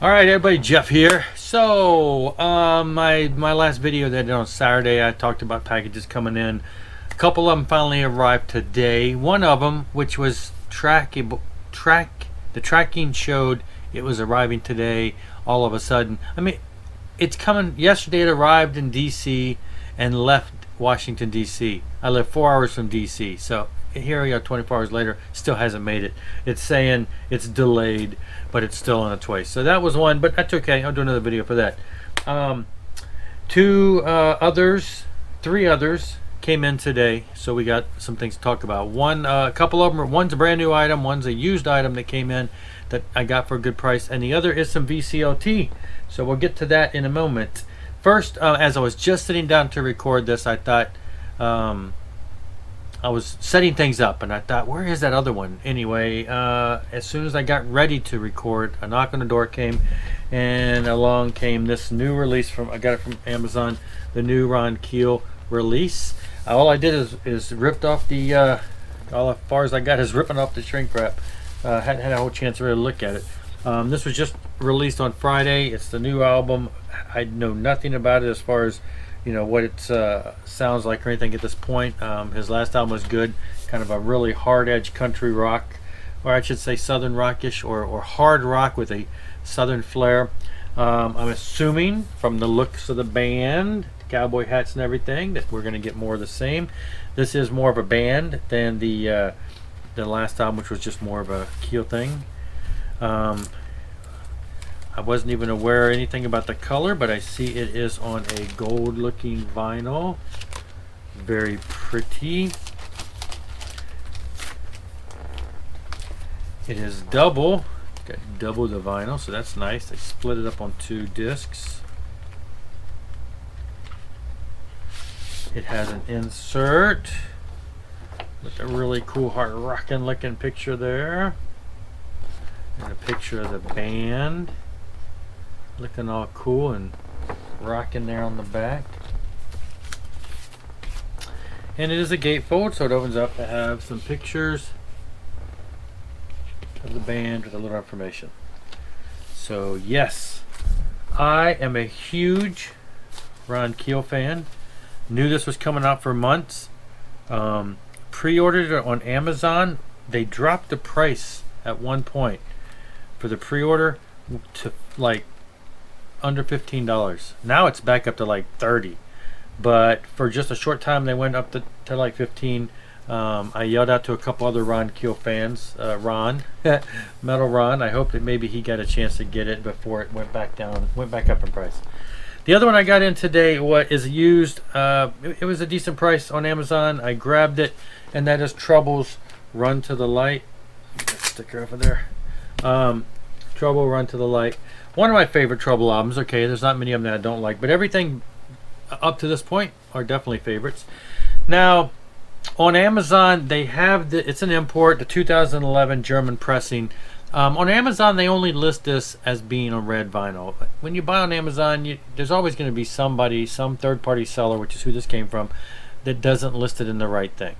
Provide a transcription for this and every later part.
All right, everybody, Jeff here. So, my last video that I did on Saturday, I talked about packages coming in. A couple of them finally arrived today. One of them, which was the tracking showed it was arriving today. All of a sudden, I mean, it's coming. Yesterday, it arrived in D.C. and left Washington D.C. I live 4 hours from D.C. So here we are 24 hours later, still hasn't made it. It's saying it's delayed, but it's still on its way. So that was one, but that's okay. I'll do another video for that. Three others came in today, so we got some things to talk about. A couple of them, one's a brand new item, one's a used item that came in that I got for a good price, and the other is some VCLT. So we'll get to that in a moment. First, as I was just sitting down to record this, I thought, I was setting things up, and I thought, where is that other one? Anyway, as soon as I got ready to record, a knock on the door came, and along came this new release I got it from Amazon, the new Ron Keel release. All I did is ripped off the, all as far as I got is ripping off the shrink wrap. Hadn't had a whole chance to really look at it. This was just released on Friday. It's the new album. I know nothing about it as far as what it sounds like or anything at this point. His last album was good, kind of a really hard edge country rock, or I should say southern rockish, or hard rock with a southern flair. I'm assuming from the looks of the band, the cowboy hats and everything, that we're going to get more of the same. This is more of a band than the last album, which was just more of a Keel thing. I wasn't even aware anything about the color, but I see it is on a gold looking vinyl. Very pretty. It is double. Got double the vinyl, so that's nice. They split it up on 2 discs. It has an insert with a really cool hard rockin' looking picture there. And a picture of the band. Looking all cool and rocking there on the back. And it is a gatefold, so it opens up to have some pictures of the band with a little information. So yes, I am a huge Ron Keel fan. Knew this was coming out for months. Pre-ordered it on Amazon. They dropped the price at one point for the pre-order to like under $15. Now it's back up to like $30, but for just a short time they went up to like 15. I yelled out to a couple other Ron Keel fans, Ron Metal Ron. I hope that maybe he got a chance to get it before it went back up in price. The other one I got in today is used. It was a decent price on Amazon. I grabbed it, and that is Trouble's Run to the Light. Sticker over there. Trouble, Run to the Light. One of my favorite Trouble albums. Okay, there's not many of them that I don't like, but everything up to this point are definitely favorites. Now, on Amazon, they have it's an import, the 2011 German pressing. On Amazon, they only list this as being a red vinyl. When you buy on Amazon, there's always going to be some third-party seller, which is who this came from, that doesn't list it in the right thing.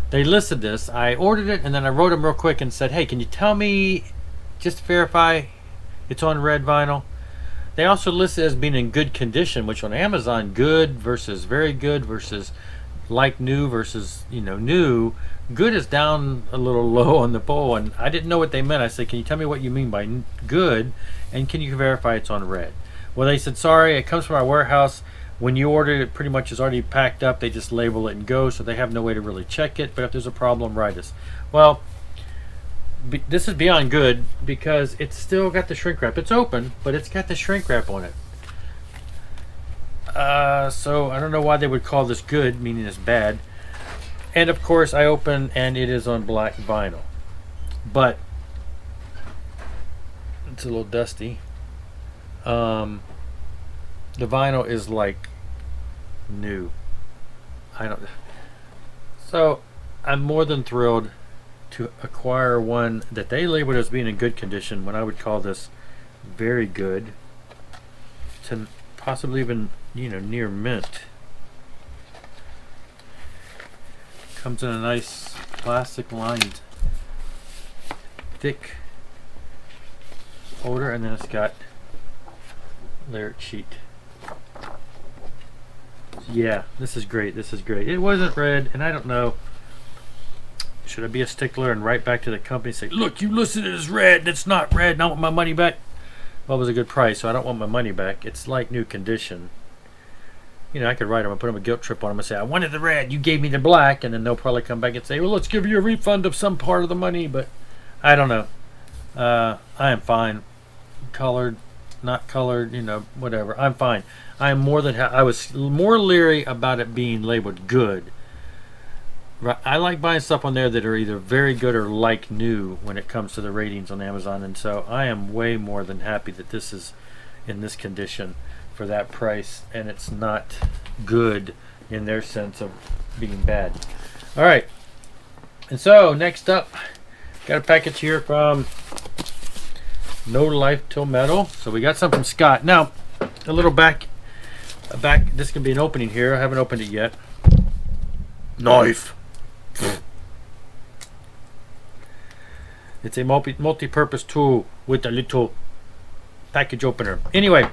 They listed this. I ordered it, and then I wrote them real quick and said, hey, can you tell me, just to verify, it's on red vinyl? They also list it as being in good condition, which on Amazon, good versus very good versus like new versus new. Good is down a little low on the poll, and I didn't know what they meant. I said, can you tell me what you mean by good, and can you verify it's on red? Well, they said, sorry, it comes from our warehouse. When you order it, pretty much is already packed up. They just label it and go, so they have no way to really check it. But if there's a problem, write us. Well, this is beyond good because it's still got the shrink wrap. It's open, but it's got the shrink wrap on it. So I don't know why they would call this good, meaning it's bad. And of course, I open and it is on black vinyl, but it's a little dusty. The vinyl is like new. So I'm more than thrilled to acquire one that they labeled as being in good condition, when I would call this very good, to possibly even near mint. Comes in a nice plastic lined thick holder, and then it's got lyric sheet. Yeah, this is great. This is great. It wasn't red, and I don't know. Should I be a stickler and write back to the company and say, look, you listed it as red, and it's not red, and I want my money back? Well, it was a good price, so I don't want my money back. It's like new condition. You know, I could write them and put them a guilt trip on them and say, I wanted the red, you gave me the black, and then they'll probably come back and say, well, let's give you a refund of some part of the money, but I don't know. I am fine. Colored, not colored, you know, whatever. I'm fine. I am more than I was more leery about it being labeled good. I like buying stuff on there that are either very good or like new when it comes to the ratings on Amazon, and so I am way more than happy that this is in this condition for that price, and it's not good in their sense of being bad. All right, and so next up, got a package here from No Life Til Metal. So we got some from Scott. Now, a little back. This can be an opening here. I haven't opened it yet. Knife. It's a multi-purpose tool with a little package opener. Anyway,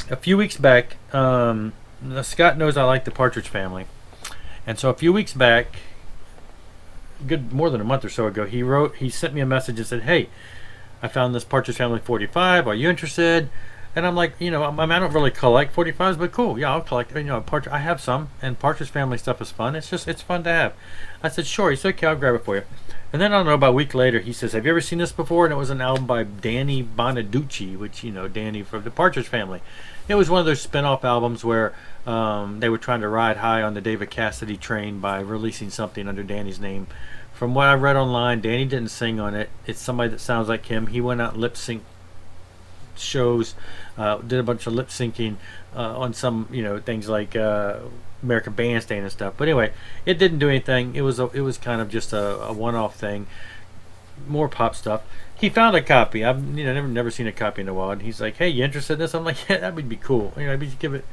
a few weeks back, Scott knows I like the Partridge Family, and so a few weeks back, more than a month or so ago, he sent me a message and said, "Hey, I found this Partridge Family 45. Are you interested?" And I'm like, you know, I don't really collect 45s, but cool, yeah, I'll collect. You know, I have some, and Partridge Family stuff is fun. It's fun to have. I said, sure. He said, okay, I'll grab it for you. And then I don't know, about a week later, he says, have you ever seen this before? And it was an album by Danny Bonaducci, which, you know, Danny from the Partridge Family. It was one of those spin-off albums where they were trying to ride high on the David Cassidy train by releasing something under Danny's name. From what I read online, Danny didn't sing on it. It's somebody that sounds like him. He went out and lip-synced shows, did a bunch of lip syncing on some, you know, things like American Bandstand and stuff. But anyway, it didn't do anything. It was kind of just a one-off thing, more pop stuff. He found a copy. I've never seen a copy in a while, and he's like, "Hey, you interested in this?" I'm like, "Yeah, that would be cool. You know, give it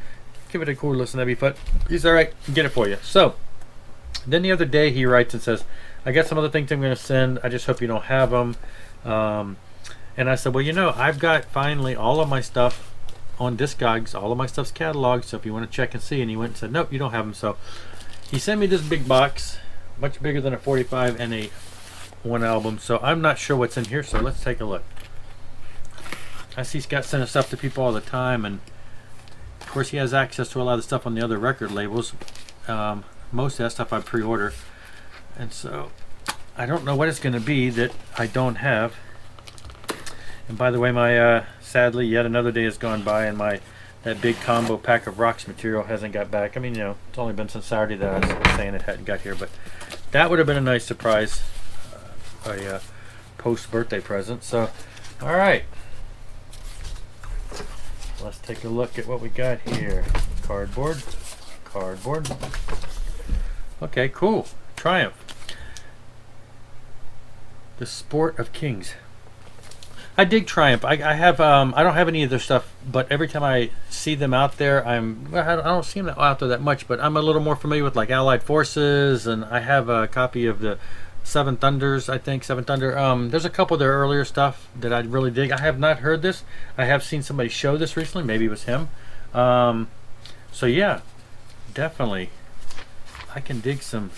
a cool listen. That'd be fun." He's all right. Get it for you. So then the other day he writes and says, "I got some other things I'm going to send. I just hope you don't have them." And I said, well, you know, I've got finally all of my stuff on Discogs. All of my stuff's cataloged, so if you want to check and see. And he went and said, nope, you don't have them. So he sent me this big box, much bigger than a 45 and a one album. So I'm not sure what's in here, so let's take a look. I see Scott sending stuff to people all the time, and of course he has access to a lot of the stuff on the other record labels. Most of that stuff I pre-order, and so I don't know what it's going to be that I don't have. And by the way, my sadly, yet another day has gone by, and that big combo pack of rocks material hasn't got back. I mean, you know, it's only been since Saturday that I was saying it hadn't got here, but that would have been a nice surprise, a post-birthday present. So, all right, let's take a look at what we got here. Cardboard. Okay, cool. Triumph. The Sport of Kings. I dig Triumph. I have I don't have any of their stuff, but every time I see them out there, I don't see them out there that much, but I'm a little more familiar with like Allied Forces, and I have a copy of the Seven Thunders, I think, Seven Thunder. There's a couple of their earlier stuff that I really dig. I have not heard this. I have seen somebody show this recently. Maybe it was him. So yeah, definitely I can dig some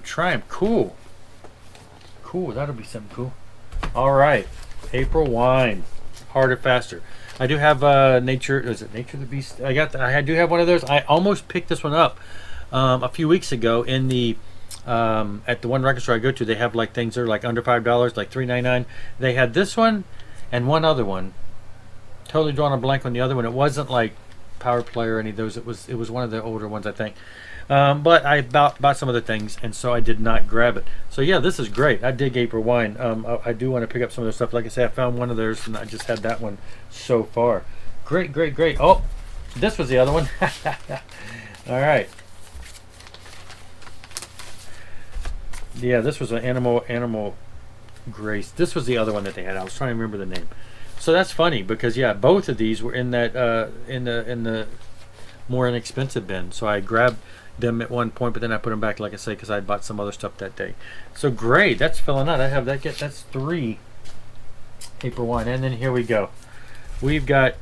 Triumph. Cool. That'll be something cool. All right, April wine, harder, faster. I do have Nature. Is it Nature the Beast? I do have one of those. I almost picked this one up a few weeks ago in the at the one record store I go to. They have like things that are like under $5, like $3.99. They had this one and one other one. Totally drawn a blank on the other one. It wasn't like Power Play or any of those. It was one of the older ones, I think. But I bought some other things, and so I did not grab it. So yeah, this is great. I dig April wine. I do want to pick up some of their stuff. Like I said, I found one of theirs, and I just had that one so far. Great. Oh, this was the other one. All right. Yeah, this was an animal grace. This was the other one that they had. I was trying to remember the name. So that's funny because yeah, both of these were in that in the more inexpensive bin. So I grabbed them at one point, but then I put them back, like I say, because I had bought some other stuff that day. So great, that's filling out. I have that. That's 3 April wine, and then here we go. We've got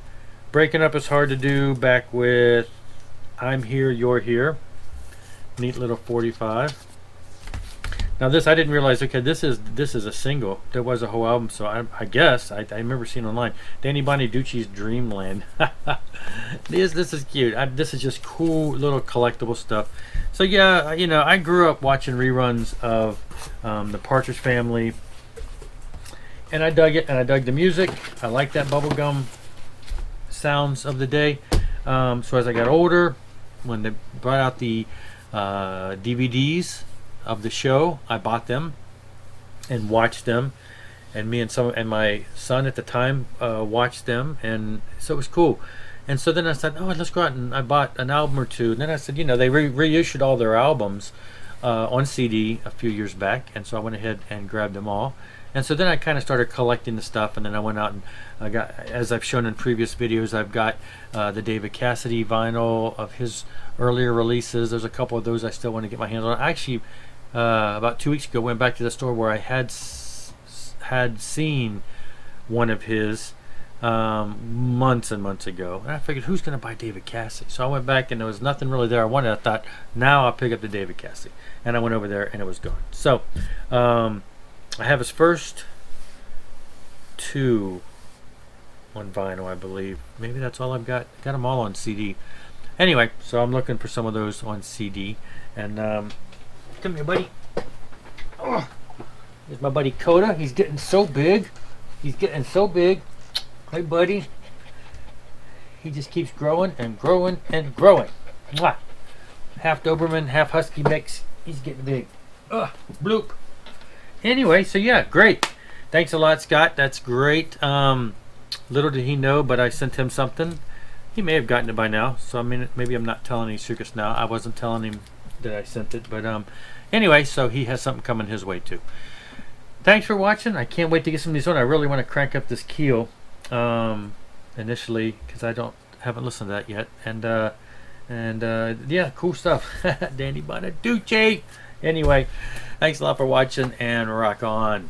Breaking Up is Hard to Do, back with I'm Here, You're Here. Neat little 45. Now this, I didn't realize, okay, this is a single. There was a whole album, so I guess, I remember seeing online, Danny Bonaducci's Dreamland. This is cute. This is just cool little collectible stuff. So yeah, you know, I grew up watching reruns of the Partridge Family, and I dug it, and I dug the music. I like that bubblegum sounds of the day. So as I got older, when they brought out the DVDs of the show, I bought them and watched them, and me and my son at the time watched them, and so it was cool. And so then I said, oh, let's go out, and I bought an album or two. And then I said, you know, they reissued all their albums on CD a few years back, and so I went ahead and grabbed them all. And so then I kind of started collecting the stuff, and then I went out and I got, as I've shown in previous videos, I've got the David Cassidy vinyl of his earlier releases. There's a couple of those I still want to get my hands on. I actually, about 2 weeks ago, went back to the store where I had seen one of his months and months ago, and I figured, who's going to buy David Cassidy? So I went back, and there was nothing really there I wanted. I thought, now I'll pick up the David Cassidy, and I went over there, and it was gone. So I have his first two on vinyl, I believe. Maybe that's all I've got. Got them all on CD. Anyway, so I'm looking for some of those on CD. And come here, buddy. Oh, here's my buddy Coda. He's getting so big. He's getting so big. Hey, buddy. He just keeps growing and growing and growing. Mwah. Half Doberman, half Husky mix. He's getting big. Ugh, bloop. Anyway, so yeah, great. Thanks a lot, Scott. That's great. Little did he know, but I sent him something. He may have gotten it by now, so I mean, maybe I'm not telling any secrets now. I wasn't telling him that I sent it, but anyway, so he has something coming his way too. Thanks for watching. I can't wait to get some of these on. I really want to crank up this Keel initially, because I haven't listened to that yet. And yeah, cool stuff. Danny Bonaducci. Anyway, thanks a lot for watching, and rock on.